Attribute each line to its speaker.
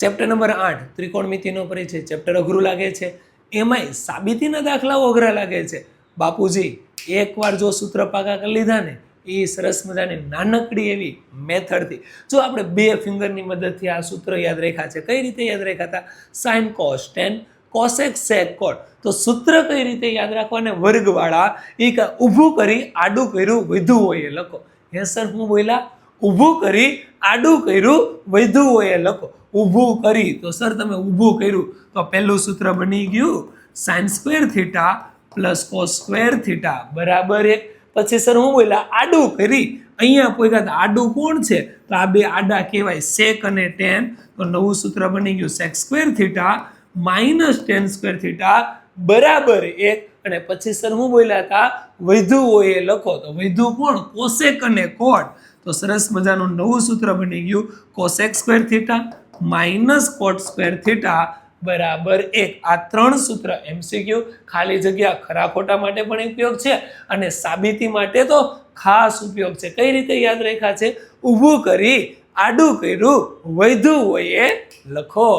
Speaker 1: Chapter number 8 ત્રિકોણમિતિનો પરિચય chapter અઘરું લાગે છે, એમાંય સાબિતીના દાખલાઓ અઘરા લાગે છે. બાપુજી એકવાર જો સૂત્ર પાકા કરી લીધા ને એ સરસ મજાની નાનકડી એવી મેથડથી જો આપણે બે ફિંગરની મદદથી આ સૂત્ર યાદ રાખ્યા છે. કઈ રીતે યાદ રાખ્યા હતા? સાઇન કોસ ટેન કોસેક સેક કોટ. તો સૂત્ર કઈ રીતે યાદ રાખવાને વર્ગવાળા એ ઊભું કરી આડું કર્યું વધ્યું હોય એ લખો. હે સર હું બોલ્યા? ઊભું કરી આડું કર્યું વધ્યું હોય એ લખો. ઊભું કરી તો સર તમે ઊભું કર્યું તો પહેલું સૂત્ર બની ગયું sine square theta plus cos square theta બરાબર 1. પછી સર હું બોલ્યા આડું કરી, અહીંયા પોઈગા આડું કોણ છે? તો આ બે આડા કહેવાય સેક અને ટેન. તો નવું સૂત્ર બની ગયું sec square theta minus tan square theta બરાબર 1. અને પછી સર હું બોલ્યા હતા વધ્યું હોય એ લખો. તો વધ્યું કોણ? કોસેક અને કોટ. તો સરસ મજાનું નવું સૂત્ર બની ગયું cosec square theta minus cot square theta બરાબર 1. આ ત્રણ સૂત્ર એમસીક્યુ ખાલી જગ્યા ખરા ખોટા માટે પણ ઉપયોગ છે અને સાબિતી માટે તો ખાસ ઉપયોગ છે. કઈ રીતે યાદ રાખ્યા છે? ઊભું કરી આડું કર્યું વધ્યું હોય એ લખો.